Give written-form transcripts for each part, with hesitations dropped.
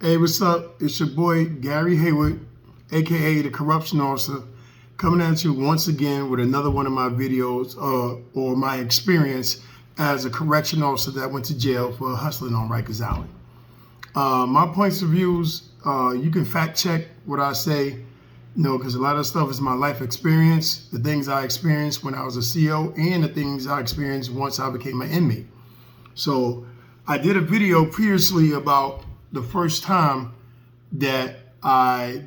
Hey, what's up? It's your boy Gary Hayward, aka the Corruption Officer, coming at you once again with another one of my videos or my experience as a correction officer that went to jail for hustling on Rikers Island. My points of views, you can fact check what I say, because a lot of stuff is my life experience, the things I experienced when I was a CO, and the things I experienced once I became an inmate. So I did a video previously about the first time that I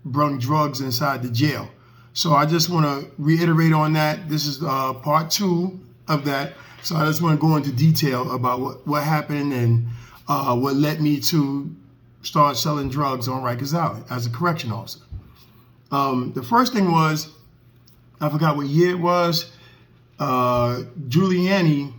brung drugs inside the jail. So I just want to reiterate on that. This is part 2 of that. So I just want to go into detail about what happened and what led me to start selling drugs on Rikers Island as a correction officer. The first thing was, I forgot what year it was, Giuliani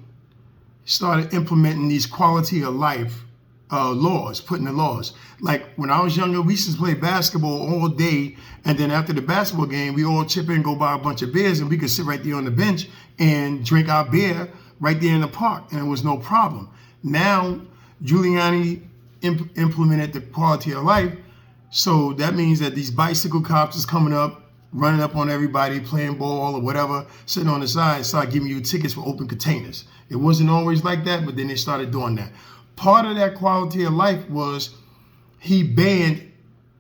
started implementing these quality of life laws, putting the laws. Like when I was younger, we used to play basketball all day, and then after the basketball game, we all chip in, go buy a bunch of beers, and we could sit right there on the bench and drink our beer right there in the park, and it was no problem. Now, Giuliani implemented the quality of life, so that means that these bicycle cops is coming up, running up on everybody, playing ball or whatever, sitting on the side, and start giving you tickets for open containers. It wasn't always like that, but then they started doing that. Part of that quality of life was he banned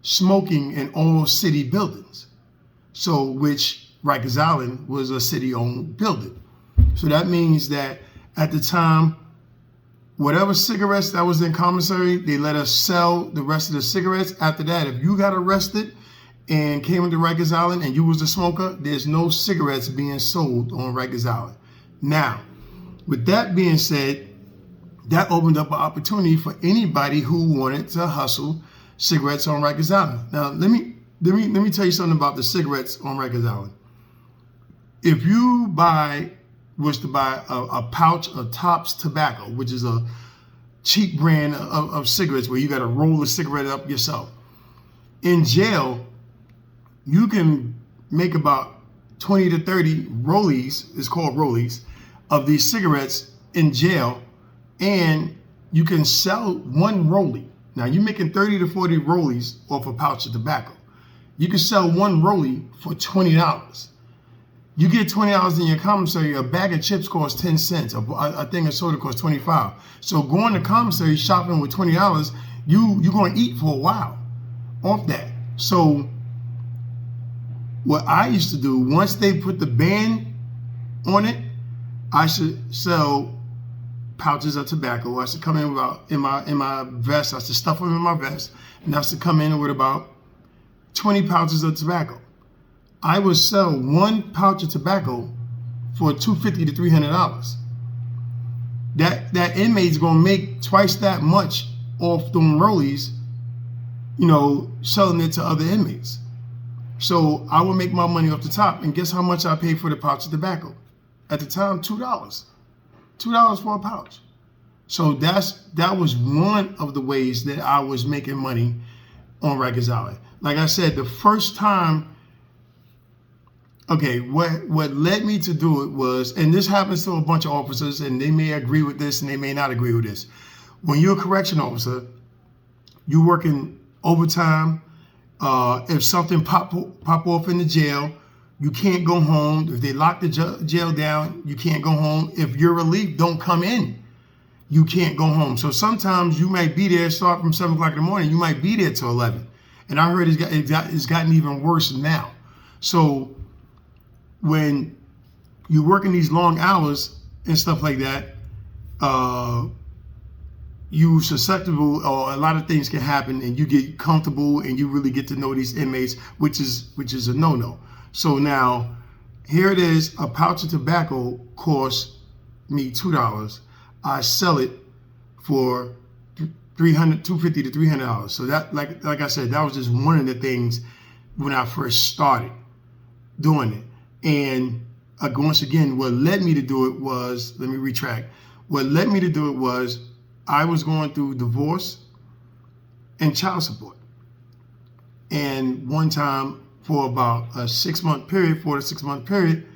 smoking in all city buildings. So, which Rikers Island was a city-owned building. So that means that at the time, whatever cigarettes that was in commissary, they let us sell the rest of the cigarettes. After that, if you got arrested and came into Rikers Island and you was a smoker, there's no cigarettes being sold on Rikers Island. Now, with that being said, that opened up an opportunity for anybody who wanted to hustle cigarettes on Rikers Island. Now, let me tell you something about the cigarettes on Rikers Island. If you was to buy a pouch of Tops Tobacco, which is a cheap brand of cigarettes where you got to roll the cigarette up yourself, in jail, you can make about 20 to 30 rollies, it's called rollies, of these cigarettes in jail, and you can sell one rollie. Now, you're making 30 to 40 rollies off a pouch of tobacco. You can sell one rollie for $20. You get $20 in your commissary, a bag of chips costs 10 cents, a thing of soda costs 25. So going to commissary shopping with $20, you're going to eat for a while off that. So what I used to do, once they put the ban on it, I should sell pouches of tobacco. I should come in in my vest. I should stuff them in my vest, and I should come in with about 20 pouches of tobacco. I would sell one pouch of tobacco for $250 to $300. That inmate's gonna make twice that much off them rollies, selling it to other inmates. So I would make my money off the top, and guess how much I paid for the pouch of tobacco? At the time, $2. $2 for a pouch. So that was one of the ways that I was making money on Rikers Island. Like I said, the first time, okay, what led me to do it was, and this happens to a bunch of officers, and they may agree with this and they may not agree with this. When you're a correction officer, you're working overtime. If something pop off in the jail, you can't go home. If they lock the jail down, you can't go home. If your relief don't come in, you can't go home. So sometimes you might be there, start from 7 o'clock in the morning, you might be there till 11. And I heard it's gotten even worse now. So when you're working these long hours and stuff like that, you susceptible, or a lot of things can happen, and you get comfortable and you really get to know these inmates, which is a no-no. So now, here it is, a pouch of tobacco costs me $2. I sell it for $250 to $300. So that, like I said, that was just one of the things when I first started doing it. And once again, what led me to do it was, let me retract. What led me to do it was I was going through divorce and child support. And one time, for about a 6-month period, 4 to 6 month period,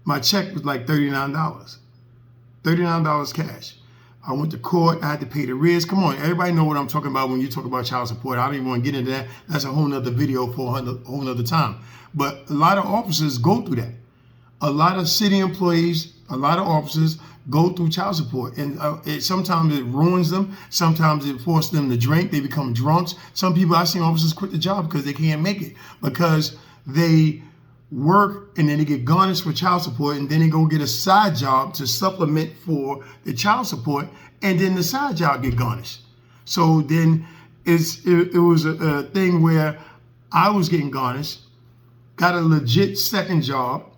my check was like $39. $39 cash. I went to court. I had to pay the arrears. Come on, everybody know what I'm talking about when you talk about child support. I don't even want to get into that. That's a whole nother video for a whole nother time. But a lot of officers go through that. A lot of city employees, a lot of officers go through child support, and sometimes it ruins them. Sometimes it forces them to drink. They become drunks. Some people, I've seen officers quit the job because they can't make it, because they work and then they get garnished for child support, and then they go get a side job to supplement for the child support, and then the side job get garnished. So then it was a thing where I was getting garnished, got a legit second job.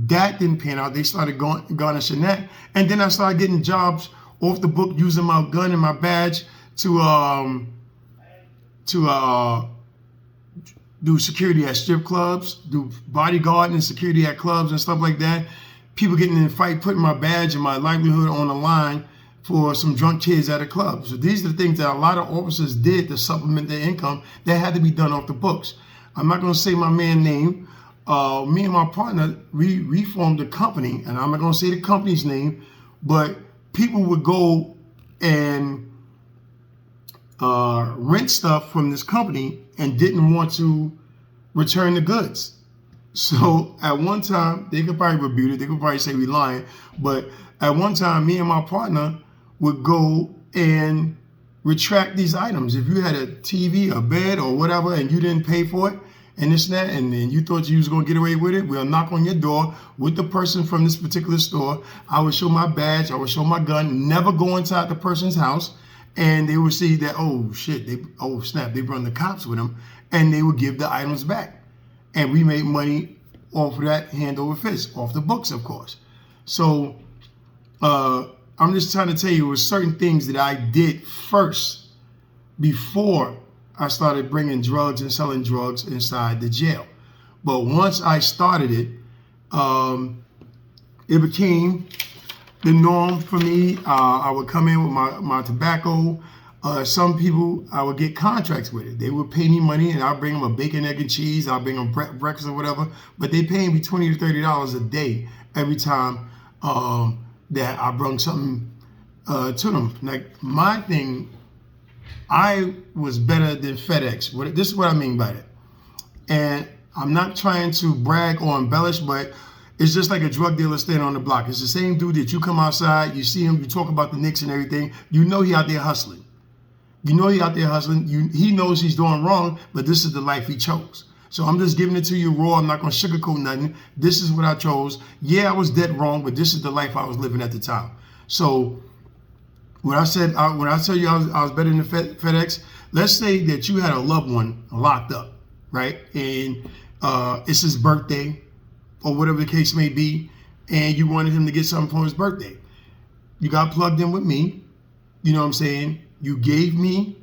That didn't pan out. They started garnishing that. And then I started getting jobs off the book using my gun and my badge to do security at strip clubs, do bodyguard and security at clubs and stuff like that. People getting in a fight, putting my badge and my livelihood on the line for some drunk kids at a club. So these are the things that a lot of officers did to supplement their income that had to be done off the books. I'm not going to say my man's name. Me and my partner, we formed a company, and I'm not going to say the company's name, but people would go and rent stuff from this company and didn't want to return the goods. So at one time, they could probably rebuke it, they could probably say we lying, but at one time, me and my partner would go and retract these items. If you had a TV, a bed, or whatever, and you didn't pay for it, and this and that, and then you thought you was going to get away with it, we'll knock on your door with the person from this particular store. I would show my badge, I would show my gun, never go inside the person's house, and they would see that, oh shit, oh snap, they brought the cops with them, and they would give the items back. And we made money off of that hand over fist, off the books, of course. So I'm just trying to tell you, it was certain things that I did first before I started bringing drugs and selling drugs inside the jail. But once I started it, it became the norm for me. I would come in with my tobacco. Some people, I would get contracts with it. They would pay me money, and I'll bring them a bacon, egg, and cheese. I'll bring them breakfast or whatever. But they pay me $20 to $30 a day every time that I bring something to them. Like my thing, I was better than FedEx. This is what I mean by that. And I'm not trying to brag or embellish, but it's just like a drug dealer standing on the block. It's the same dude that you come outside, you see him, you talk about the Knicks and everything. You know he out there hustling. You know he out there hustling. He knows he's doing wrong, but this is the life he chose. So I'm just giving it to you raw. I'm not going to sugarcoat nothing. This is what I chose. Yeah, I was dead wrong, but this is the life I was living at the time. So when I tell you I was better than FedEx, let's say that you had a loved one locked up, right? And it's his birthday or whatever the case may be, and you wanted him to get something for his birthday. You got plugged in with me. You know what I'm saying? You gave me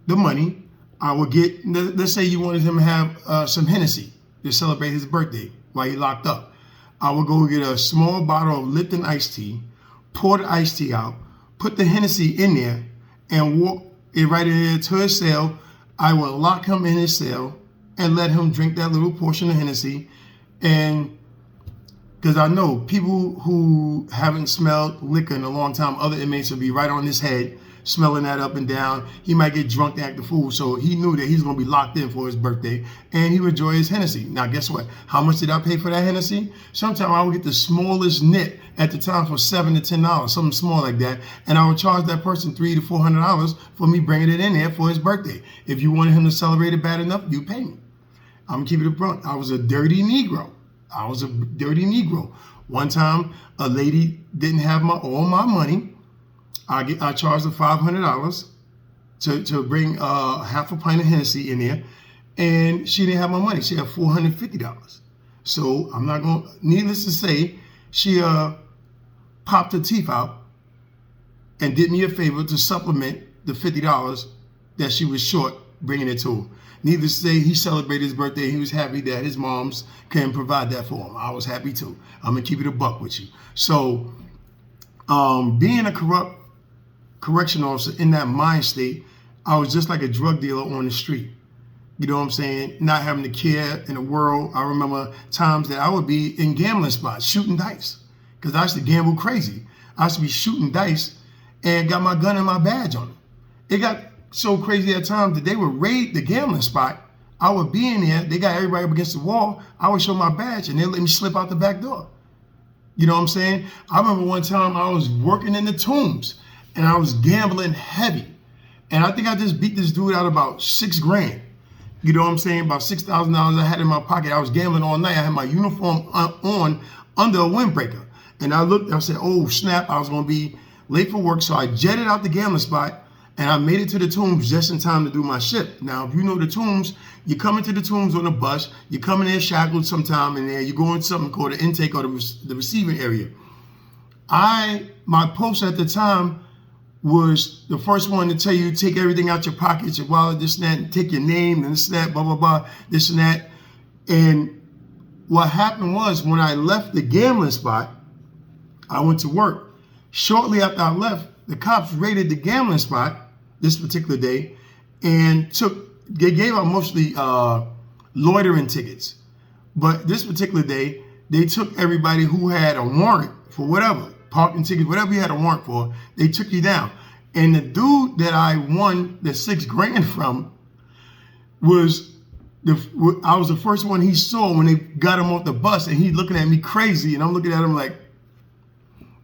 the money. I would get, let's say you wanted him to have some Hennessy to celebrate his birthday while he locked up. I would go get a small bottle of Lipton iced tea, pour the iced tea out, put the Hennessy in there, and walk it right in there to his cell. I would lock him in his cell and let him drink that little portion of Hennessy. And because I know people who haven't smelled liquor in a long time, other inmates will be right on his head, smelling that up and down. He might get drunk and act a fool. So he knew that he's going to be locked in for his birthday, and he would enjoy his Hennessy. Now, guess what? How much did I pay for that Hennessy? Sometimes I would get the smallest nip at the time for $7 to $10, something small like that. And I would charge that person $300 to $400 for me bringing it in there for his birthday. If you wanted him to celebrate it bad enough, you pay me. I'm keeping it blunt. I was a dirty Negro. One time, a lady didn't have all my money. I charged her $500 to bring half a pint of Hennessy in there, and she didn't have my money. She had $450. So I'm not going. Needless to say, she popped her teeth out and did me a favor to supplement the $50 that she was short bringing it to him. Needless to say, he celebrated his birthday. He was happy that his moms can provide that for him. I was happy too. I'm gonna keep it a buck with you. So, being a corrupt correction officer in that mind state, I was just like a drug dealer on the street. You know what I'm saying? Not having to care in the world. I remember times that I would be in gambling spots, shooting dice, because I used to gamble crazy. I used to be shooting dice and got my gun and my badge on it. It got so crazy at times that they would raid the gambling spot. I would be in there. They got everybody up against the wall. I would show my badge and they let me slip out the back door. You know what I'm saying? I remember one time I was working in the tombs and I was gambling heavy. And I think I just beat this dude out about $6 grand. You know what I'm saying? About $6,000 I had in my pocket. I was gambling all night. I had my uniform on under a windbreaker. And I looked, I said, oh snap, I was gonna be late for work. So I jetted out the gambling spot and I made it to the tombs just in time to do my shift. Now, if you know the tombs, you come into the tombs on a bus, you come in there shackled sometime and then you go into something called the intake or the receiving area. My post at the time was the first one to tell you, take everything out your pockets, your wallet, this and that, and take your name and this and that, blah, blah, blah, this and that. And what happened was when I left the gambling spot, I went to work. Shortly after I left, the cops raided the gambling spot this particular day and they gave out mostly loitering tickets. But this particular day, they took everybody who had a warrant for whatever, parking tickets, whatever you had a warrant for, they took you down. And the dude that I won the $6 grand from I was the first one he saw when they got him off the bus, and he looking at me crazy, and I'm looking at him like,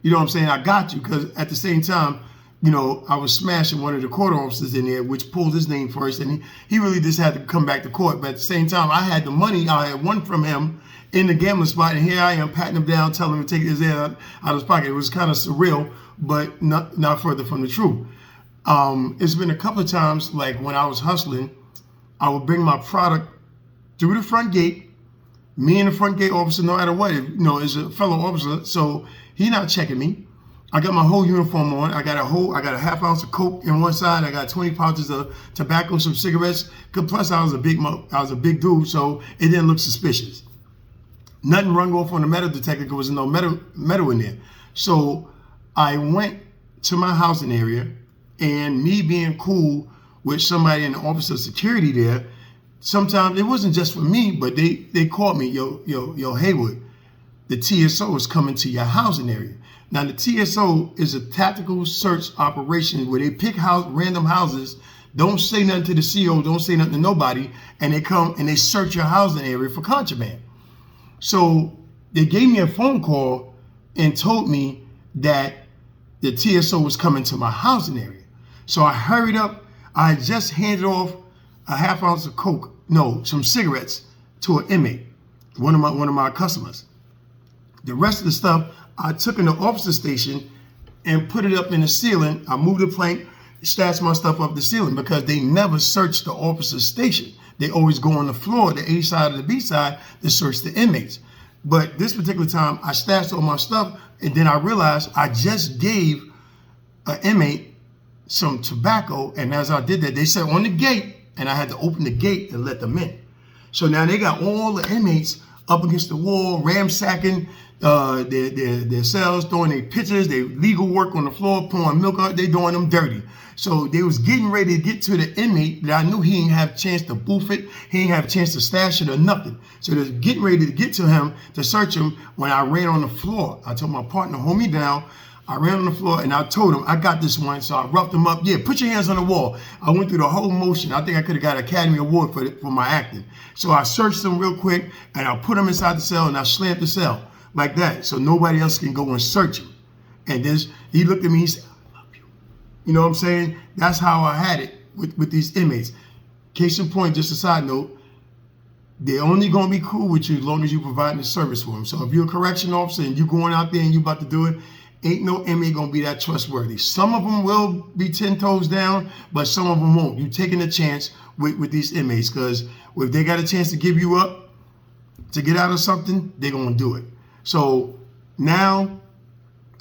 you know what I'm saying, I got you, because at the same time, you know, I was smashing one of the court officers in there, which pulled his name first, and he really just had to come back to court. But at the same time, I had the money I had won from him in the gambling spot, and here I am patting him down, telling him to take his hand out of his pocket. It was kind of surreal, but not further from the truth. It's been a couple of times, like when I was hustling, I would bring my product through the front gate. Me and the front gate officer, no matter what, you know, is a fellow officer, so he not checking me. I got my whole uniform on. I got a half ounce of Coke in one side. I got 20 pouches of tobacco, some cigarettes. Plus, I was a big dude, so it didn't look suspicious. Nothing rung off on the metal detector because there was no metal in there. So I went to my housing area, and me being cool with somebody in the office of security there, sometimes it wasn't just for me, but they called me, yo, Haywood, the TSO is coming to your housing area. Now, the TSO is a tactical search operation where they pick random houses, don't say nothing to the CO, don't say nothing to nobody, and they come and they search your housing area for contraband. So they gave me a phone call and told me that the TSO was coming to my housing area. So I hurried up. I had just handed off a half ounce of Coke, some cigarettes to an inmate, one of my customers. The rest of the stuff I took in the officer station and put it up in the ceiling. I moved the plank, stashed my stuff up the ceiling because they never search the officer station. They always go on the floor, the A side or the B side, to search the inmates. But this particular time, I stashed all my stuff, and then I realized I just gave an inmate some tobacco, and as I did that, they said on the gate, and I had to open the gate and let them in. So now they got all the inmates up against the wall, ransacking their cells, throwing their pictures, their legal work on the floor, pouring milk out, they doing them dirty. So they was getting ready to get to the inmate that I knew he didn't have a chance to boof it, he didn't have a chance to stash it or nothing. So they was getting ready to get to him, to search him, when I ran on the floor. I told my partner, hold me down. I ran on the floor and I told him, I got this one. So I roughed him up. Yeah, put your hands on the wall. I went through the whole motion. I think I could have got an Academy Award for my acting. So I searched him real quick and I put him inside the cell and I slammed the cell like that so nobody else can go and search him. And then he looked at me, he said, I love you. You know what I'm saying? That's how I had it with these inmates. Case in point, just a side note, they're only going to be cool with you as long as you're providing the service for them. So if you're a correction officer and you're going out there and you're about to do it, ain't no inmate going to be that trustworthy. Some of them will be 10 toes down, but some of them won't. You're taking a chance with these inmates because if they got a chance to give you up to get out of something, they're going to do it. So now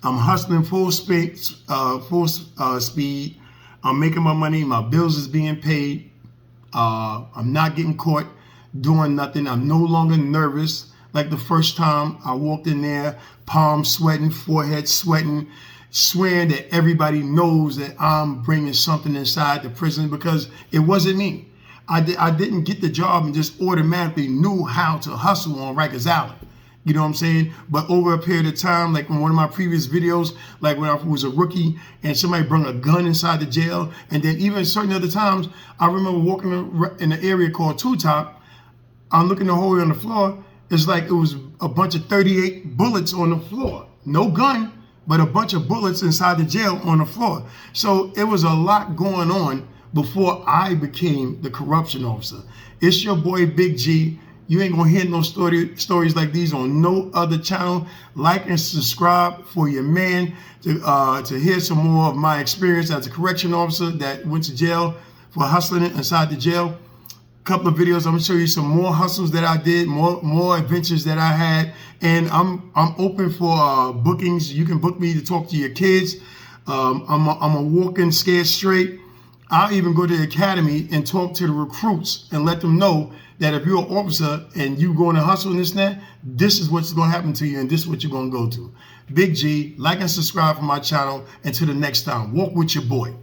I'm hustling full speed. I'm making my money. My bills is being paid. I'm not getting caught doing nothing. I'm no longer nervous like the first time I walked in there, palms sweating, forehead sweating, swearing that everybody knows that I'm bringing something inside the prison because it wasn't me. I didn't get the job and just automatically knew how to hustle on Rikers Island. You know what I'm saying? But over a period of time, like in one of my previous videos, like when I was a rookie and somebody brought a gun inside the jail, and then even certain other times, I remember walking in an area called Two Top. I'm looking at the hole on the floor. It's like it was a bunch of 38 bullets on the floor. No gun, but a bunch of bullets inside the jail on the floor. So it was a lot going on before I became the corruption officer. It's your boy Big G. You ain't gonna hear no stories like these on no other channel. Like and subscribe for your man to hear some more of my experience as a correction officer that went to jail for hustling inside the jail. Couple of videos, I'm gonna show you some more hustles that I did, more adventures that I had, and I'm open for bookings. You can book me to talk to your kids. I'm a walking scared straight. I'll even go to the academy and talk to the recruits and let them know that if you're an officer and you going to hustle and this and that, this is what's going to happen to you and this is what you're going to go to. Big G, like and subscribe for my channel. Until the next time, walk with your boy.